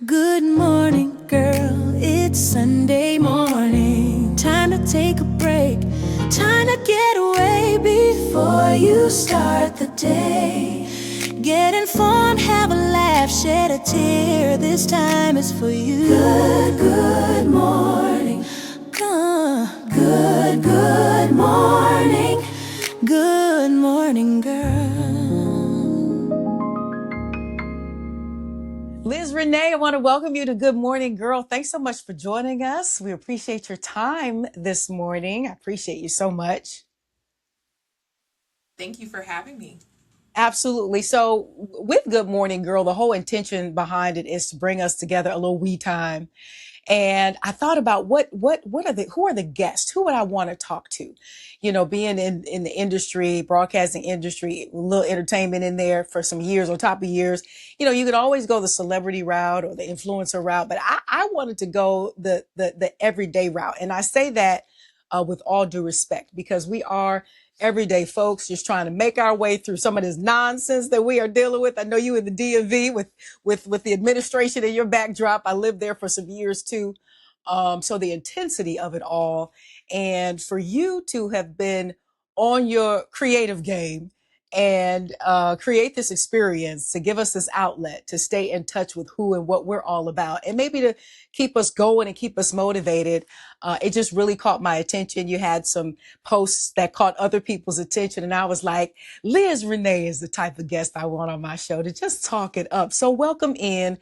Good morning, girl. It's Sunday morning. Time to take a break. Time to get away before you start the day. Get informed, have a laugh, shed a tear. This time is for you. Good morning. Good morning. Good morning, girl. Liz Renee, I want to welcome you to Good Morning Girl. Thanks so much for joining us. We appreciate your time this morning. I appreciate you so much. Thank you for having me. Absolutely. So, with Good Morning Girl, the whole intention behind it is to bring us together a little we time. And I thought about what are who are the guests? Who would I want to talk to? Being in the industry, broadcasting industry, a little entertainment in there for some years, on top of years. You could always go the celebrity route or the influencer route, but I wanted to go the everyday route. And I say that with all due respect, because we are everyday folks just trying to make our way through some of this nonsense that we are dealing with. I know you in the DMV with the administration in your backdrop. I lived there for some years too. So the intensity of it all, and for you to have been on your creative game and create this experience to give us this outlet to stay in touch with who and what we're all about, and maybe to keep us going and keep us motivated. It just really caught my attention. You had some posts that caught other people's attention, and I was like, Liz Renee is the type of guest I want on my show to just talk it up. So welcome in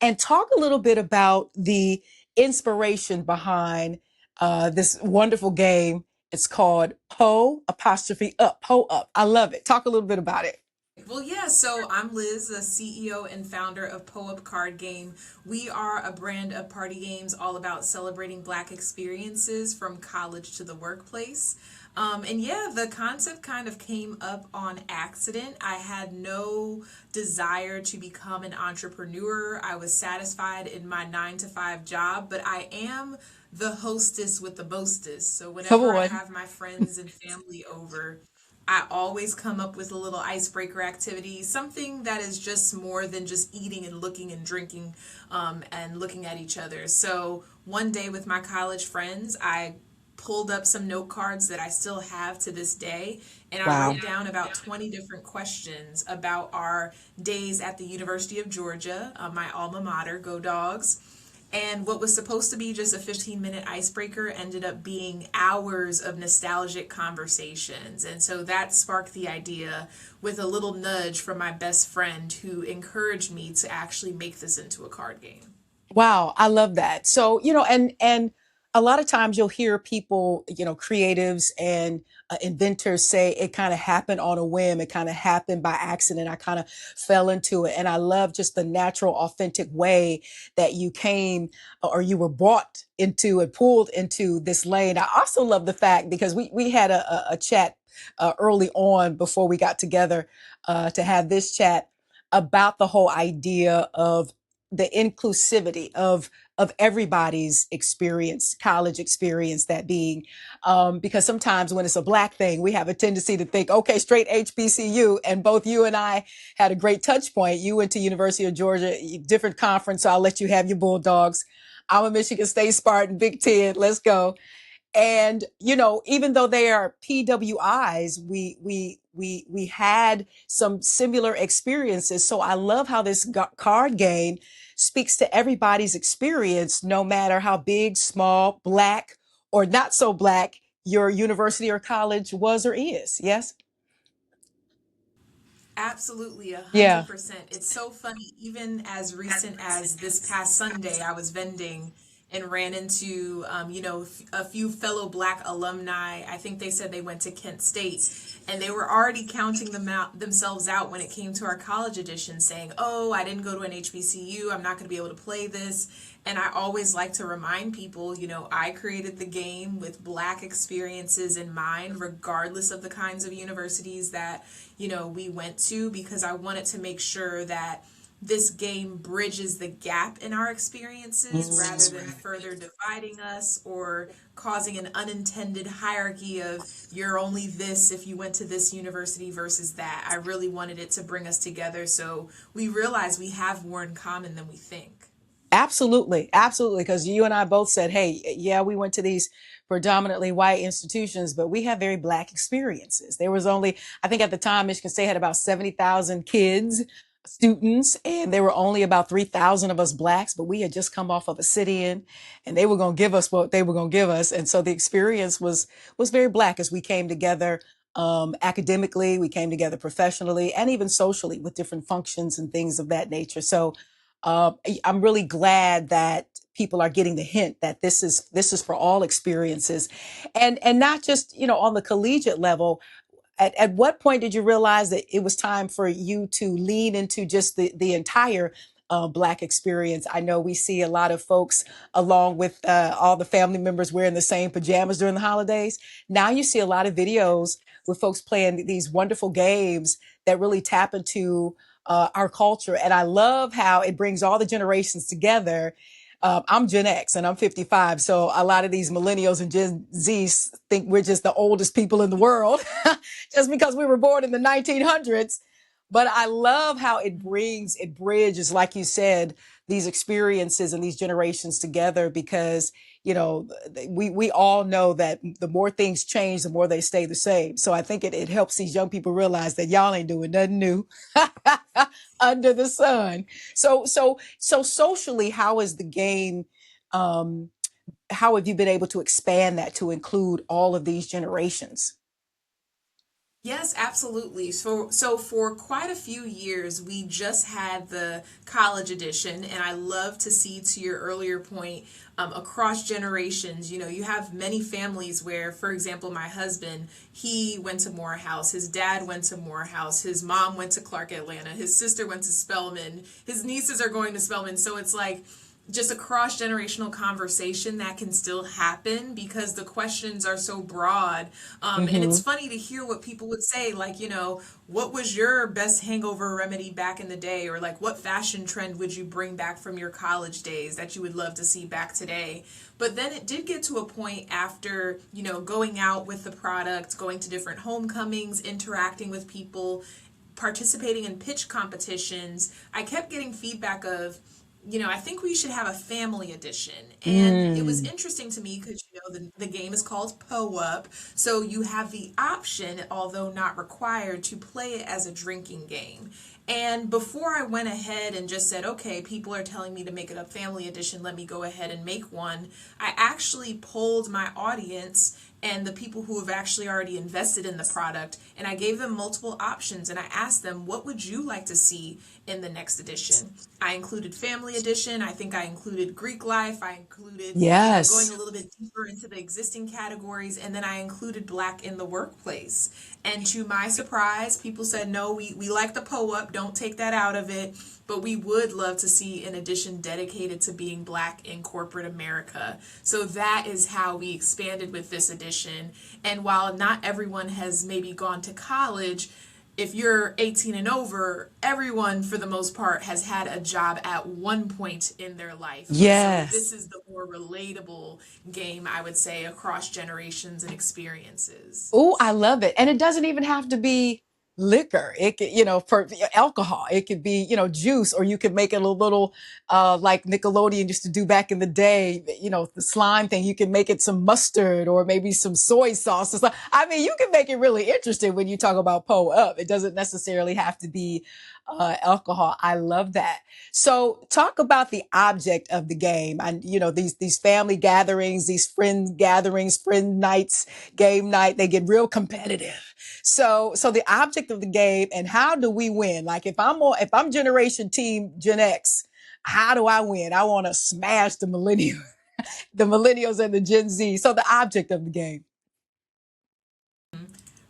and talk a little bit about the inspiration behind this wonderful game. It's called Poe apostrophe up, Poe up. I love it. Talk a little bit about it. Well, yeah, so I'm Liz, the CEO and founder of Po-Up Card Game. We are a brand of party games all about celebrating Black experiences from college to the workplace. And yeah, the concept kind of came up on accident. I had no desire to become an entrepreneur. I was satisfied in my 9 to 5 job, but I am the hostess with the mostest. So Come whenever I on. have my friends and family over, I always come up with a little icebreaker activity, something that is just more than just eating and looking and drinking and looking at each other. So one day with my college friends, I pulled up some note cards that I still have to this day, and I Wow. wrote down about 20 different questions about our days at the University of Georgia, my alma mater, go dogs. And what was supposed to be just a 15-minute icebreaker ended up being hours of nostalgic conversations. And so that sparked the idea with a little nudge from my best friend who encouraged me to actually make this into a card game. Wow, I love that. So, and a lot of times you'll hear people, creatives and inventors say it kind of happened on a whim. It kind of happened by accident. I kind of fell into it. And I love just the natural, authentic way that you came or you were brought into and pulled into this lane. I also love the fact because we had a chat early on before we got together to have this chat about the whole idea of the inclusivity of everybody's experience, college experience, that being, because sometimes when it's a Black thing, we have a tendency to think, okay, straight HBCU. And both you and I had a great touch point. You went to University of Georgia, different conference, so I'll let you have your Bulldogs. I'm a Michigan State Spartan, Big Ten. Let's go. And even though they are PWIs, we had some similar experiences. So I love how this card game speaks to everybody's experience, no matter how big, small, Black, or not so Black your university or college was or is. Yes. Absolutely, a Yeah. hundred percent. It's so funny. Even as recent as this past Sunday, I was vending and ran into, a few fellow Black alumni. I think they said they went to Kent State, and they were already counting themselves out when it came to our college edition, saying, "Oh, I didn't go to an HBCU. I'm not going to be able to play this." And I always like to remind people, I created the game with Black experiences in mind, regardless of the kinds of universities that, we went to, because I wanted to make sure that this game bridges the gap in our experiences rather than further dividing us or causing an unintended hierarchy of you're only this if you went to this university versus that. I really wanted it to bring us together so we realize we have more in common than we think. Absolutely, absolutely. Because you and I both said, hey, yeah, we went to these predominantly white institutions, but we have very black experiences. There was only, I think at the time, Michigan State had about 70,000 kids, students, and there were only about 3,000 of us blacks, but we had just come off of a sit-in and they were going to give us what they were going to give us. And so the experience was very black as we came together. Academically, we came together professionally and even socially with different functions and things of that nature. So uh, I'm really glad that people are getting the hint that this is for all experiences, and not just on the collegiate level. At what point did you realize that it was time for you to lean into just the entire Black experience? I know we see a lot of folks along with all the family members wearing the same pajamas during the holidays. Now you see a lot of videos with folks playing these wonderful games that really tap into our culture. And I love how it brings all the generations together. I'm Gen X and I'm 55. So a lot of these millennials and Gen Zs think we're just the oldest people in the world just because we were born in the 1900s. But I love how it bridges, like you said, these experiences and these generations together because, we all know that the more things change, the more they stay the same. So I think it helps these young people realize that y'all ain't doing nothing new under the sun. So socially, how is the game? Um, how have you been able to expand that to include all of these generations? Yes, absolutely. So for quite a few years, we just had the college edition, and I love to see, to your earlier point, across generations. You have many families where, for example, my husband, he went to Morehouse, his dad went to Morehouse, his mom went to Clark Atlanta, his sister went to Spelman, his nieces are going to Spelman. So it's like just a cross generational conversation that can still happen because the questions are so broad. And it's Mm-hmm. funny to hear what people would say, like, what was your best hangover remedy back in the day? Or, like, what fashion trend would you bring back from your college days that you would love to see back today? But then it did get to a point after, going out with the product, going to different homecomings, interacting with people, participating in pitch competitions. I kept getting feedback of, I think we should have a family edition. And it was Mm. interesting to me because, the game is called Up. So you have the option, although not required, to play it as a drinking game. And before I went ahead and just said, okay, people are telling me to make it a family edition, let me go ahead and make one, I actually polled my audience and the people who have actually already invested in the product, and I gave them multiple options and I asked them, what would you like to see in the next edition? I included family edition, I think I included Greek life, I included, going Yes. a little bit deeper into the existing categories, and then I included black in the workplace. And to my surprise, people said, no, we like the Up, don't take that out of it, but we would love to see an edition dedicated to being black in corporate America. So that is how we expanded with this edition. And while not everyone has maybe gone to college, if you're 18 and over, everyone for the most part has had a job at one point in their life. And so this Yes. is the more relatable game, I would say, across generations and experiences. Oh, I love it. And it doesn't even have to be liquor. It could, for alcohol, it could be, juice, or you could make it a little, like Nickelodeon used to do back in the day, the slime thing. You can make it some mustard or maybe some soy sauce or something. I mean, you can make it really interesting when you talk about Up. It doesn't necessarily have to be, alcohol. I love that. So talk about the object of the game and, these family gatherings, these friend gatherings, friend nights, game night, they get real competitive. So the object of the game and how do we win? Like if I'm generation team Gen X, how do I win? I want to smash the the millennials and the Gen Z. So the object of the game.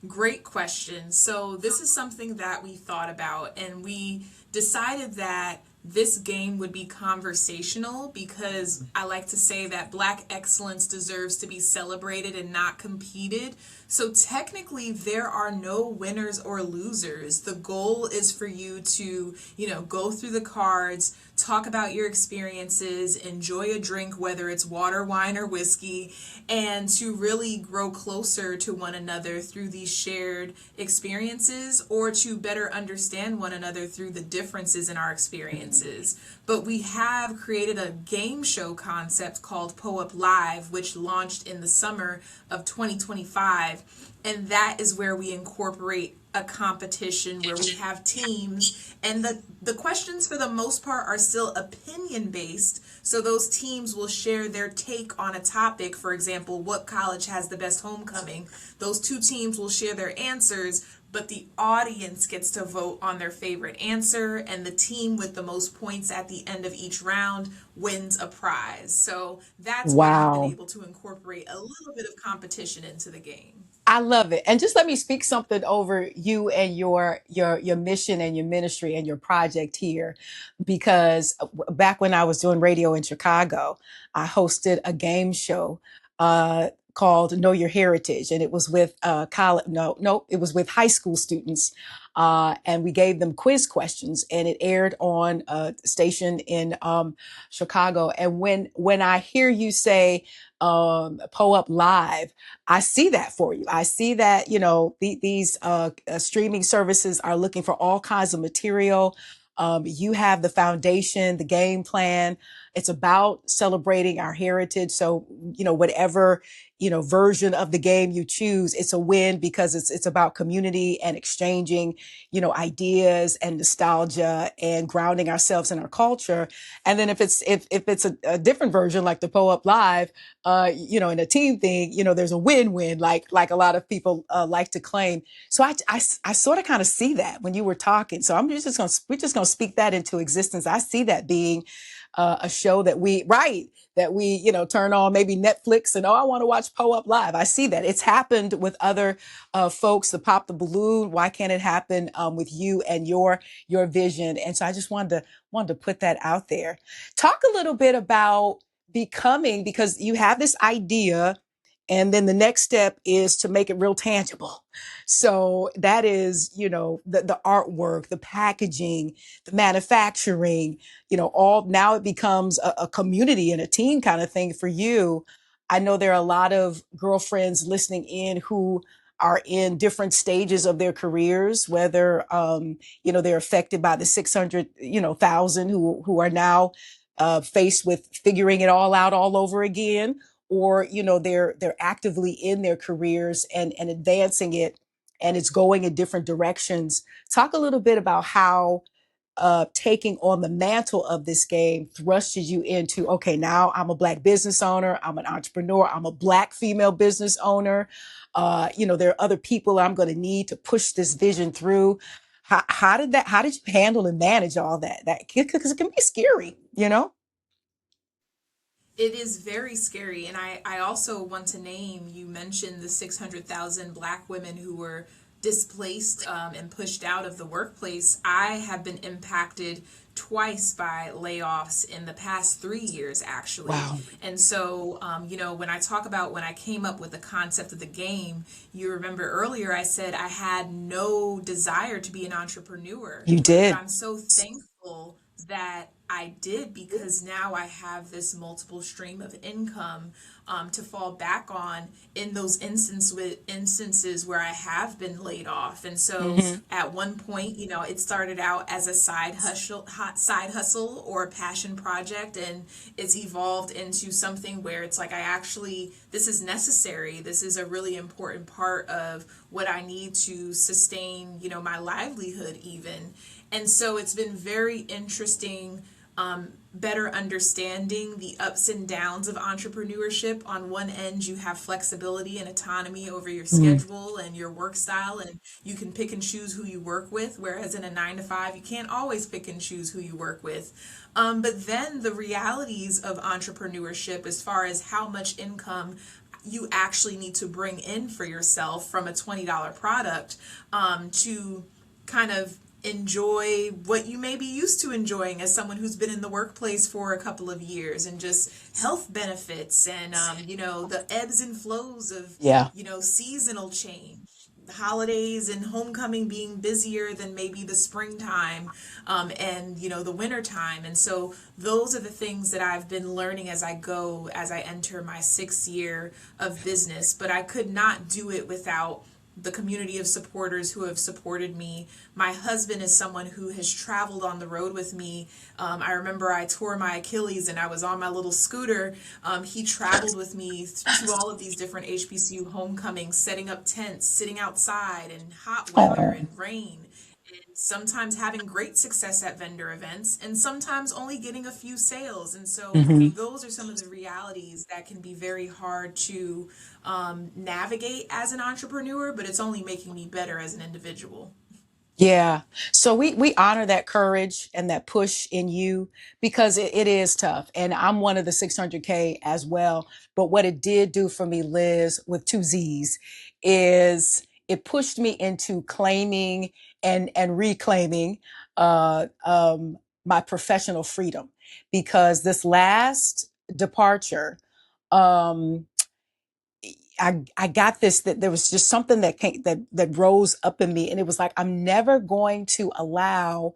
Great question. So, this is something that we thought about, and we decided that this game would be conversational because I like to say that Black excellence deserves to be celebrated and not competed. So, technically, there are no winners or losers. The goal is for you to, go through the cards, talk about your experiences, enjoy a drink, whether it's water, wine, or whiskey, and to really grow closer to one another through these shared experiences, or to better understand one another through the differences in our experiences. But we have created a game show concept called Po-Up Live, which launched in the summer of 2025. And that is where we incorporate a competition where we have teams, and the questions for the most part are still opinion based, so those teams will share their take on a topic. For example, what college has the best homecoming? Those two teams will share their answers, but the audience gets to vote on their favorite answer, and the team with the most points at the end of each round wins a prize. So that's where we've been Wow. able to incorporate a little bit of competition into the game. I love it. And just let me speak something over you and your mission and your ministry and your project here, because back when I was doing radio in Chicago, I hosted a game show called Know Your Heritage, and it was with college. No, it was with high school students, and we gave them quiz questions, and it aired on a station in Chicago. And when I hear you say Po Up Live, I see that for you. I see that, these streaming services are looking for all kinds of material. You have the foundation, the game plan. It's about celebrating our heritage. So, whatever, version of the game you choose, it's a win because it's about community and exchanging, ideas and nostalgia and grounding ourselves in our culture. And then if it's a different version like the Po Up Live, in a team thing, there's a win-win, like a lot of people like to claim. So I sort of kind of see that when you were talking. So we're just gonna speak that into existence. I see that being a show that we turn on maybe Netflix and, oh, I want to watch Po Up Live. I see that it's happened with other folks. The Pop the Balloon. Why can't it happen with you and your vision? And so I just wanted to put that out there. Talk a little bit about becoming, because you have this idea, and then the next step is to make it real tangible. So that is, the artwork, the packaging, the manufacturing, all now it becomes a community and a team kind of thing for you. I know there are a lot of girlfriends listening in who are in different stages of their careers, whether they're affected by the 600 thousand who are now faced with figuring it all out all over again, or they're actively in their careers and advancing it, and it's going in different directions. Talk a little bit about how taking on the mantle of this game thrusted you into, okay, now I'm a Black business owner, I'm an entrepreneur, I'm a Black female business owner. There are other people I'm going to need to push this vision through. How did you handle and manage all that, because it can be scary. It is very scary. And I also want to name, you mentioned the 600,000 Black women who were displaced and pushed out of the workplace. I have been impacted twice by layoffs in the past 3 years, actually. Wow. And so, when I talk about when I came up with the concept of the game, you remember earlier I said I had no desire to be an entrepreneur. You But did. I'm so thankful that I did, because now I have this multiple stream of income to fall back on in those instances where I have been laid off. And so Hmm. at one point, it started out as a side hustle or a passion project, and it's evolved into something where it's like, this is necessary. This is a really important part of what I need to sustain, my livelihood even. And so it's been very interesting, better understanding the ups and downs of entrepreneurship. On one end, you have flexibility and autonomy over your schedule and your work style, and you can pick and choose who you work with. Whereas in a 9 to 5, you can't always pick and choose who you work with. But then the realities of entrepreneurship, as far as how much income you actually need to bring in for yourself from a $20 product, to kind of enjoy what you may be used to enjoying as someone who's been in the workplace for a couple of years, and just health benefits and the ebbs and flows of Yeah. seasonal change. holidays and homecoming being busier than maybe the springtime, and the winter time. And so those are the things that I've been learning as I go, as I enter my 6th year of business. But I could not do it without the community of supporters who have supported me. My husband is someone who has traveled on the road with me. I remember I tore my Achilles and I was on my little scooter. He traveled with me to all of these different HBCU homecomings, setting up tents, sitting outside in hot weather Oh. and rain, and sometimes having great success at vendor events, and sometimes only getting a few sales. And so Hmm. those are some of the realities that can be very hard to navigate as an entrepreneur, but it's only making me better as an individual. Yeah. So we honor that courage and that push in you because it is tough. And I'm one of the 600K as well. But what it did do for me, Liz, with two Z's, is it pushed me into claiming and reclaiming my professional freedom. Because this last departure, um, I got this, that there was just something that came, that rose up in me, and it was like I'm never going to allow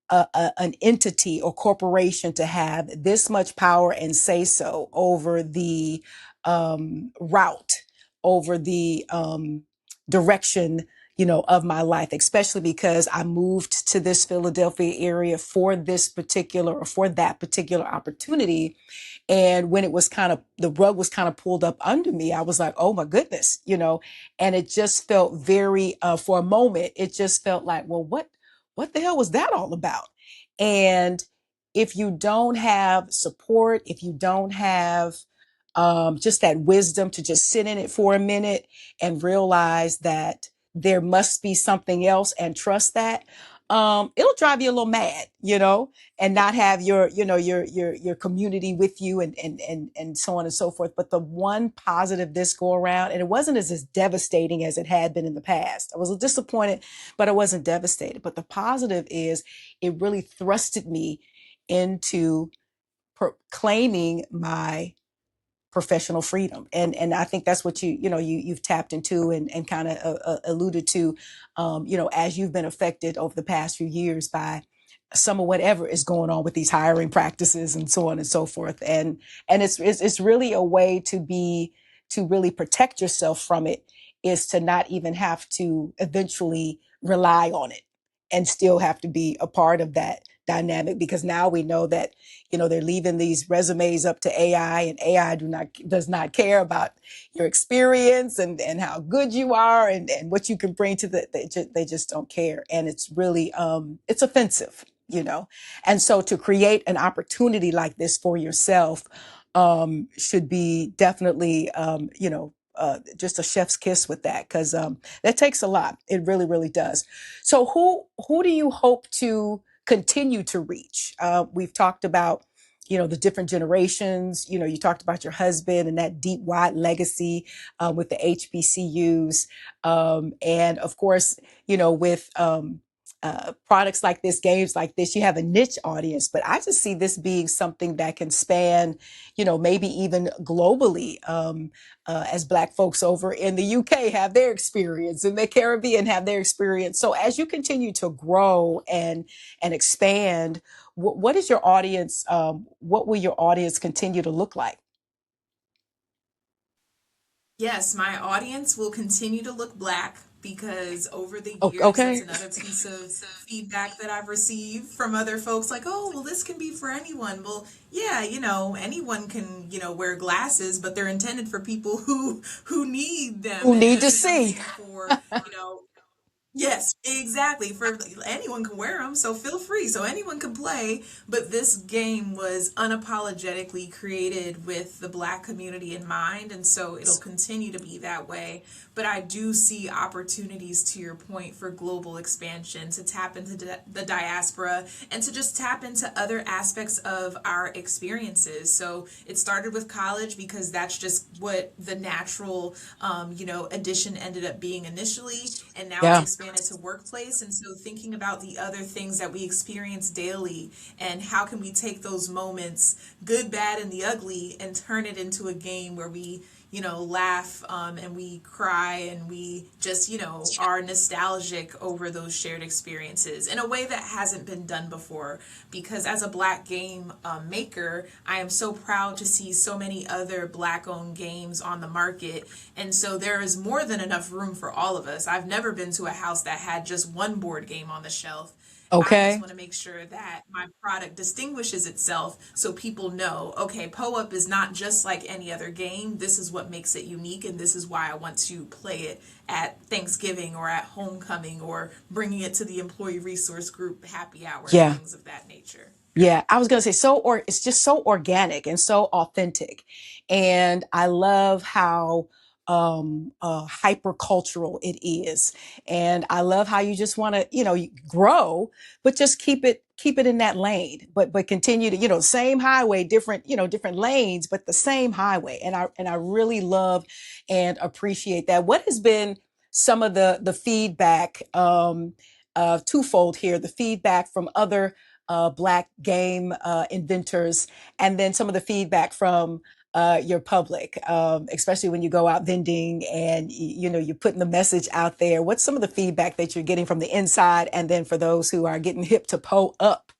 an entity or corporation to have this much power and say so over the route, over the direction, of my life, especially because I moved to this Philadelphia area for this particular, or for that particular opportunity. And when it was kind of, the rug was kind of pulled up under me, I was like, oh my goodness, and it just felt very, for a moment, it just felt like, well, what the hell was that all about? And if you don't have support, if you don't have just that wisdom to just sit in it for a minute and realize that there must be something else and trust that, it'll drive you a little mad, and not have your community with you, and so on and so forth. But the one positive this go around, and it wasn't as devastating as it had been in the past. I was disappointed, but I wasn't devastated. But the positive is it really thrusted me into claiming my professional freedom. And I think that's what you've tapped into, and kind of alluded to, as you've been affected over the past few years by some of whatever is going on with these hiring practices and so on and so forth. And it's really a way to really protect yourself from it, is to not even have to eventually rely on it and still have to be a part of that dynamic, because now we know that they're leaving these resumes up to AI, and AI does not care about your experience and how good you are, and what you can bring to they just don't care. And it's really, it's offensive, and so to create an opportunity like this for yourself, should be definitely, just a chef's kiss with that, because that takes a lot. It really, really does. So who do you hope to continue to reach? We've talked about, the different generations. You talked about your husband and that deep, wide legacy with the HBCUs, and of course, with products like this, games like this, you have a niche audience. But I just see this being something that can span, maybe even globally, as Black folks over in the UK have their experience, and the Caribbean have their experience. So as you continue to grow and expand, what is your audience? What will your audience continue to look like? Yes, my audience will continue to look black because over the years, that's Okay. another piece of feedback that I've received from other folks like, oh, well, this can be for anyone. Well, yeah, anyone can, wear glasses, but they're intended for people who need them. Who And need this to is see? something for, yes, exactly. For anyone can wear them, so feel free. So anyone can play. But this game was unapologetically created with the Black community in mind, and so it'll continue to be that way. But I do see opportunities, to your point, for global expansion, to tap into the diaspora, and to just tap into other aspects of our experiences. So it started with college because that's just what the natural, addition ended up being initially, and now it's Yeah. expanded to workplace. And so thinking about the other things that we experience daily, and how can we take those moments, good, bad, and the ugly, and turn it into a game where we laugh, and we cry, and we just, are nostalgic over those shared experiences in a way that hasn't been done before. Because as a Black game maker, I am so proud to see so many other Black owned games on the market. And so there is more than enough room for all of us. I've never been to a house that had just one board game on the shelf. I just Okay. want to make sure that my product distinguishes itself so people know, okay, Up is not just like any other game. This is what makes it unique, and this is why I want to play it at Thanksgiving or at homecoming or bringing it to the employee resource group happy hour and Yeah. things of that nature. Yeah, I was gonna say or it's just so organic and so authentic, and I love how hyper cultural it is, and I love how you just want to grow, but just keep it in that lane, but continue to same highway, different different lanes, but the same highway, and I really love and appreciate that. What has been some of the feedback twofold here, the feedback from other Black game inventors, and then some of the feedback from your public, especially when you go out vending and you're putting the message out there. What's some of the feedback that you're getting from the inside, and then for those who are getting hip to Poe Up?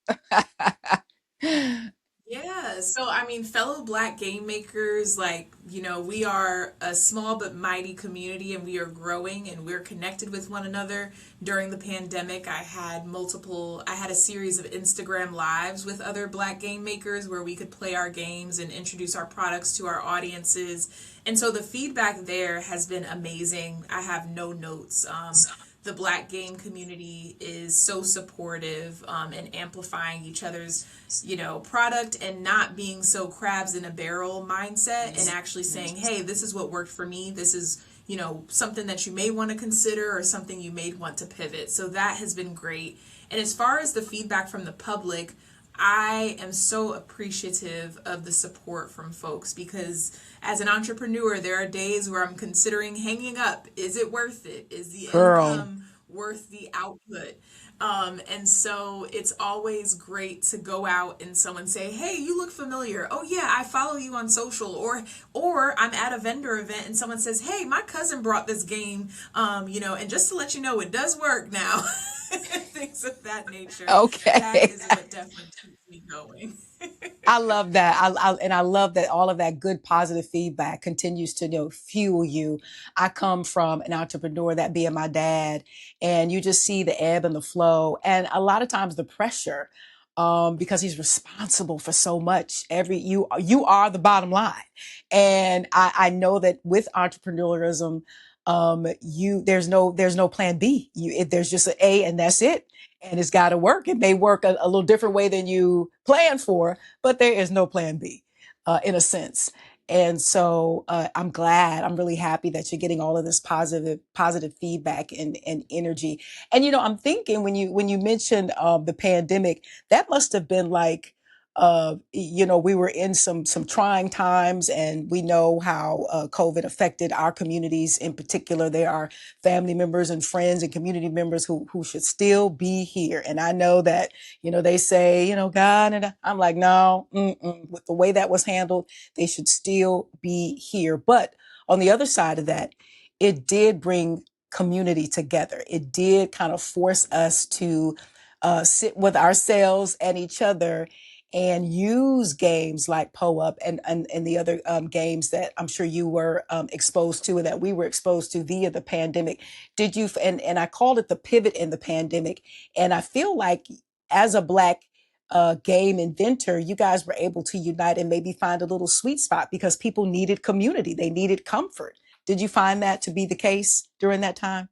Yeah, so I mean, fellow Black game makers, like, we are a small but mighty community, and we are growing, and we're connected with one another. During the pandemic, I had a series of Instagram lives with other Black game makers where we could play our games and introduce our products to our audiences. And so the feedback there has been amazing. I have no notes. The Black game community is so supportive, and amplifying each other's product, and not being so crabs in a barrel mindset, and actually saying, hey, this is what worked for me, this is something that you may want to consider, or something you may want to pivot. So that has been great. And as far as the feedback from the public, I am so appreciative of the support from folks, because as an entrepreneur, there are days where I'm considering hanging up. Is it worth it? Is the Girl. income worth the output? And so it's always great to go out and someone say, "Hey, you look familiar. Oh yeah, I follow you on social." Or I'm at a vendor event and someone says, "Hey, my cousin brought this game, and just to let you know, it does work now." Things of that nature. That Okay. is what definitely keeps me going. I love that. And I love that all of that good positive feedback continues to fuel you. I come from an entrepreneur, that being my dad, and you just see the ebb and the flow, and a lot of times the pressure, because he's responsible for so much. You are the bottom line, and I know that with entrepreneurialism, you there's no plan B. There's just an A, and that's it, and it's got to work. It may work a little different way than you planned for, but there is no plan B, in a sense. And so I'm glad, I'm really happy that you're getting all of this positive feedback and energy. And I'm thinking when you mentioned the pandemic, that must have been like, we were in some trying times, and we know how COVID affected our communities in particular. There are family members and friends and community members who should still be here. And I know that they say, God, and I'm like, no, with the way that was handled, they should still be here. But on the other side of that, it did bring community together. It did kind of force us to sit with ourselves and each other and use games like Up and the other games that I'm sure you were exposed to, and that we were exposed to via the pandemic. Did you, and I called it the pivot in the pandemic. And I feel like as a Black game inventor, you guys were able to unite and maybe find a little sweet spot, because people needed community, they needed comfort. Did you find that to be the case during that time?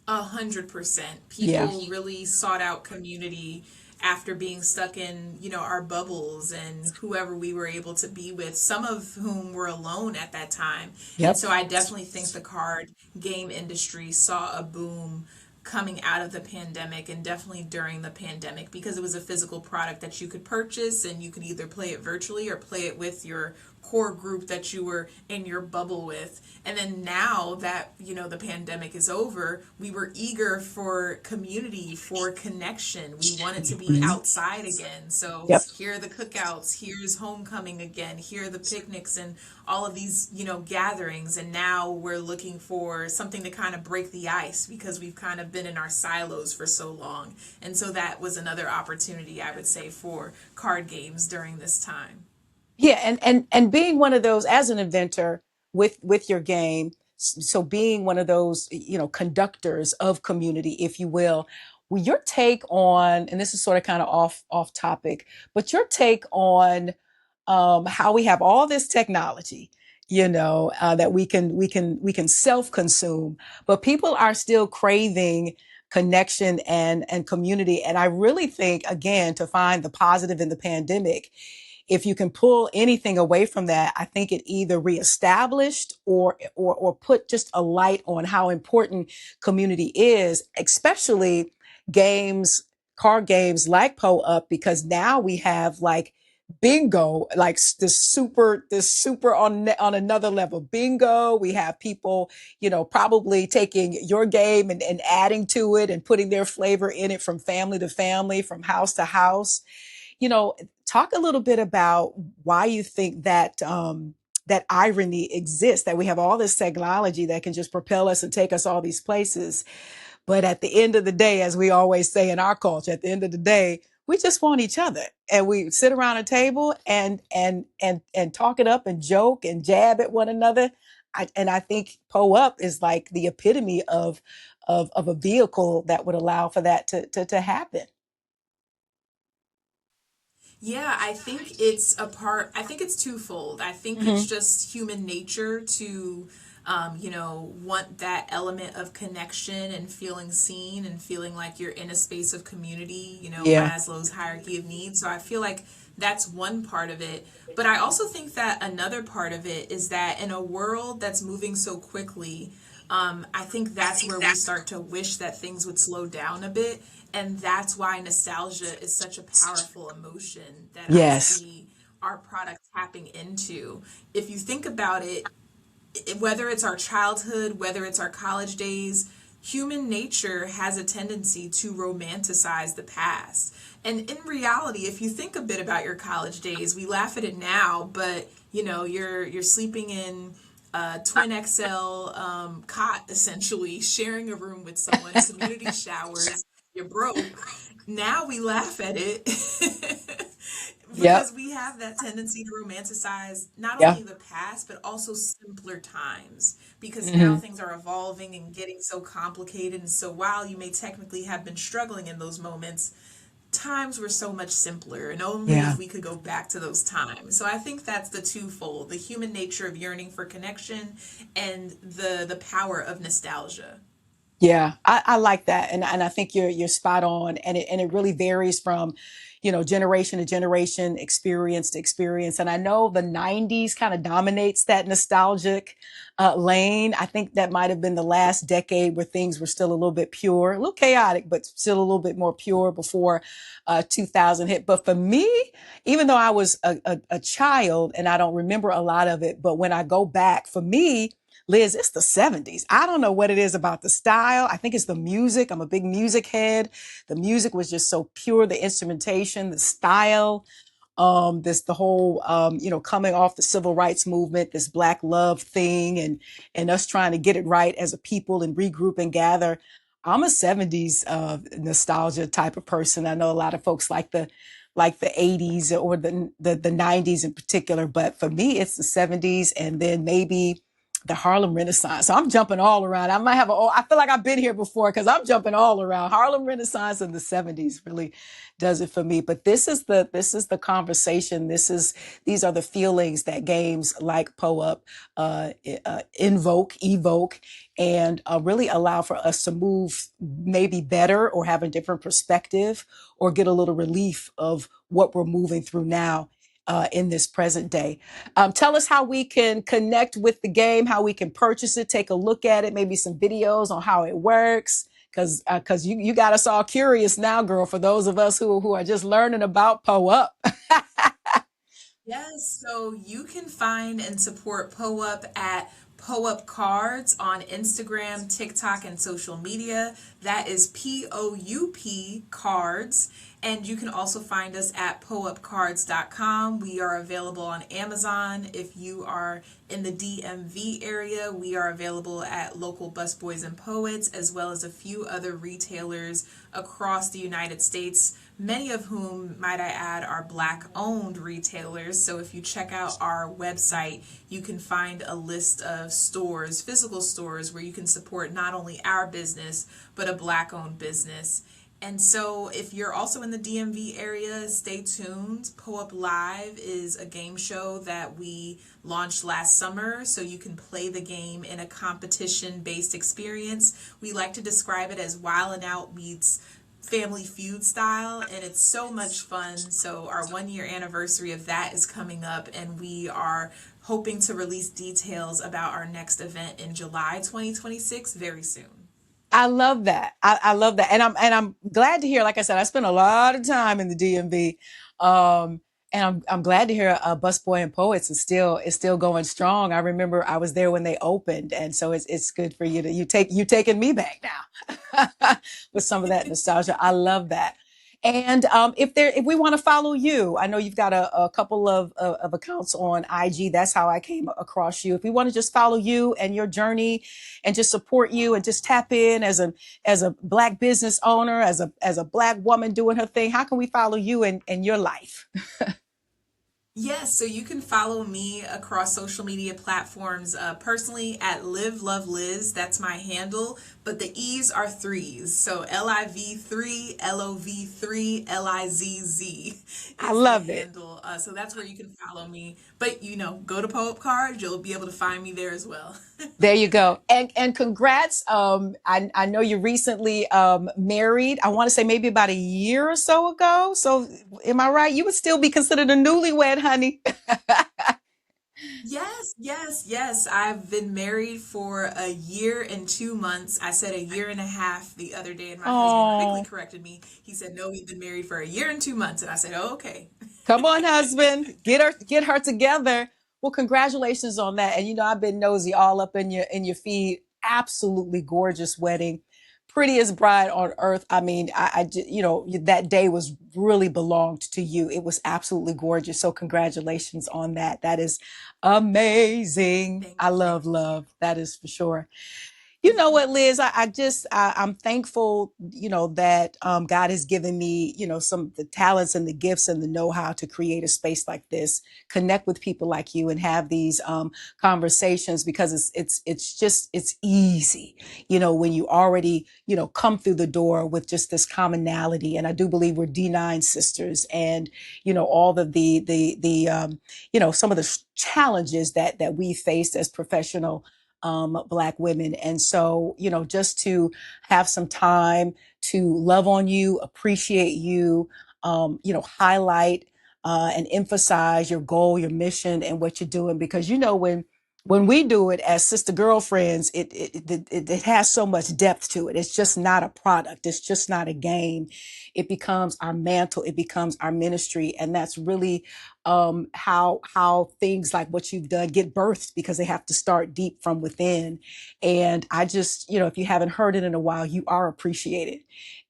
100%. Yeah. People really sought out community after being stuck in, our bubbles and whoever we were able to be with, some of whom were alone at that time. And Yep. so I definitely think the card game industry saw a boom coming out of the pandemic and definitely during the pandemic, because it was a physical product that you could purchase and you could either play it virtually or play it with your core group that you were in your bubble with. And then now that, the pandemic is over, we were eager for community, for connection. We wanted to be Mhm. outside again. So Yep. here are the cookouts, here's homecoming again, here are the picnics and all of these, gatherings. And now we're looking for something to kind of break the ice because we've kind of been in our silos for so long. And so that was another opportunity, I would say, for card games during this time. Yeah, and being one of those as an inventor with your game, so being one of those, conductors of community, if you will. Well, your take on, and this is sort of kind of off topic, but your take on how we have all this technology, that we can self consume, but people are still craving connection and community. And I really think, again, to find the positive in the pandemic, if you can pull anything away from that, I think it either reestablished or put just a light on how important community is, especially games, card games like Po Up, because now we have like bingo, like this super on another level bingo. We have people, probably taking your game and adding to it and putting their flavor in it from family to family, from house to house. you know, Talk a little bit about why you think that that irony exists, that we have all this technology that can just propel us and take us all these places. But at the end of the day, as we always say in our culture, at the end of the day, we just want each other. And we sit around a table and talk it up and joke and jab at one another. And I think Po Up is like the epitome of a vehicle that would allow for that to happen. Yeah, I think it's twofold. I think it's Hmm. just human nature to, want that element of connection and feeling seen and feeling like you're in a space of community, Yeah. Maslow's hierarchy of needs. So I feel like that's one part of it. But I also think that another part of it is that in a world that's moving so quickly, I think that's where we start to wish that things would slow down a bit. And that's why nostalgia is such a powerful emotion that I Yes. see our product tapping into. If you think about it, whether it's our childhood, whether it's our college days, human nature has a tendency to romanticize the past. And in reality, if you think a bit about your college days, we laugh at it now, but you're sleeping in a twin XL cot, essentially sharing a room with someone, community showers. You're broke. Now we laugh at it Yep. because we have that tendency to romanticize not Yeah. only the past but also simpler times, because now Hmm. things are evolving and getting so complicated. And so while you may technically have been struggling in those moments, times were so much simpler, and only Yeah. if we could go back to those times. So I think that's the twofold: the human nature of yearning for connection and the power of nostalgia. Yeah, I like that, and I think you're spot on, and it really varies from, generation to generation, experience to experience. And I know the '90s kind of dominates that nostalgic lane. I think that might have been the last decade where things were still a little bit pure, a little chaotic, but still a little bit more pure before 2000 hit. But for me, even though I was a child and I don't remember a lot of it, but when I go back, for me, Liz, it's the '70s. I don't know what it is about the style. I think it's the music. I'm a big music head. The music was just so pure, the instrumentation, the style, this the whole coming off the civil rights movement, this black love thing, and us trying to get it right as a people and regroup and gather. I'm a '70s nostalgia type of person. I know a lot of folks like the '80s or the '90s in particular, but for me, it's the '70s, and then maybe the Harlem Renaissance. So I'm jumping all around. I might have I feel like I've been here before because I'm jumping all around. Harlem Renaissance in the '70s really does it for me. But this is the conversation. These are the feelings that games like Po Up evoke, and really allow for us to move maybe better or have a different perspective or get a little relief of what we're moving through now in this present day. Tell us how we can connect with the game, how we can purchase it, take a look at it, maybe some videos on how it works. because you got us all curious now, girl. For those of us who are just learning about Poe Up. Yes, so you can find and support POUP at POUP Cards on Instagram, TikTok, and social media. That is POUP Cards. And you can also find us at POUPcards.com. We are available on Amazon. If you are in the DMV area, we are available at local busboys and poets, as well as a few other retailers across the United States, many of whom, might I add, are Black owned retailers. So if you check out our website, you can find a list of stores, physical stores, where you can support not only our business, but a Black owned business. And so if you're also in the DMV area, stay tuned. POUP Live is a game show that we launched last summer, so you can play the game in a competition-based experience. We like to describe it as Wild 'N Out meets Family Feud style, and it's so much fun. So our 1 year anniversary of that is coming up, and we are hoping to release details about our next event in July 2026 very soon. I love that. I love that. And I'm glad to hear, like I said, I spent a lot of time in the DMV. And I'm glad to hear Busboy and Poets is still going strong. I remember I was there when they opened, and so it's good for you to you taking me back now with some of that nostalgia. I love that. And if we want to follow you, I know you've got a couple of accounts on IG. That's how I came across you. If we want to just follow you and your journey and just support you and just tap in as a Black business owner, as a Black woman doing her thing, how can we follow you and your life? Yes, so you can follow me across social media platforms, personally at Live Love Liz. That's my handle, but the E's are threes. So LIV3, LOV3, LIZZ I is the love it. handle. So that's where you can follow me. But go to POUP Card, you'll be able to find me there as well. There you go. And congrats. I know you recently married. I want to say maybe about a year or so ago. So am I right? You would still be considered a newlywed, honey. Yes, yes, yes. I've been married for a year and 2 months. I said a year and a half the other day, and my husband quickly Oh, corrected me. He said, "No, we've been married for a year and 2 months." And I said, "Oh, okay." come on, husband. Get her together. Well, congratulations on that. And I've been nosy all up in your feed. Absolutely gorgeous wedding. Prettiest bride on earth. I mean, that day was really belonged to you. It was absolutely gorgeous. So congratulations on that. That is amazing. Thank I you, thank you. love. That is for sure. You know what, Liz? I'm thankful, that God has given me, some of the talents and the gifts and the know-how to create a space like this, connect with people like you, and have these conversations, because it's easy, when you already, come through the door with just this commonality. And I do believe we're D9 sisters, and all of some of the challenges that we faced as professional Black women. And so, just to have some time to love on you, appreciate you, highlight and emphasize your goal, your mission, and what you're doing. Because, when we do it as sister girlfriends, it has so much depth to it. It's just not a product. It's just not a game. It becomes our mantle. It becomes our ministry. And that's really how things like what you've done get birthed, because they have to start deep from within. And I just, if you haven't heard it in a while, you are appreciated,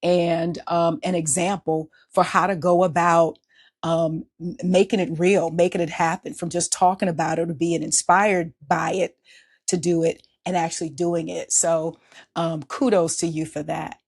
and an example for how to go about making it real, making it happen, from just talking about it or being inspired by it to do it and actually doing it. So kudos to you for that.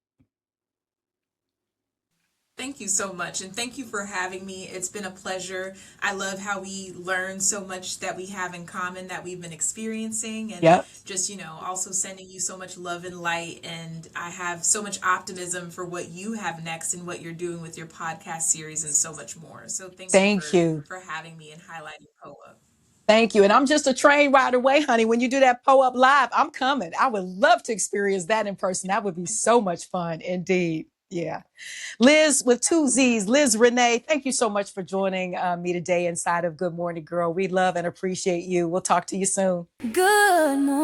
Thank you so much, and thank you for having me. It's been a pleasure. I love how we learn so much that we have in common that we've been experiencing, and Yep. just, also sending you so much love and light. And I have so much optimism for what you have next and what you're doing with your podcast series and so much more. So thank you Thank you. for having me and highlighting POA. Thank you. And I'm just a train ride away, honey. When you do that Poe Up Live, I'm coming. I would love to experience that in person. That would be so much fun indeed. Yeah. Liz with two Z's, Liz Renee, thank you so much for joining me today inside of Good Morning Girl. We love and appreciate you. We'll talk to you soon. Good morning.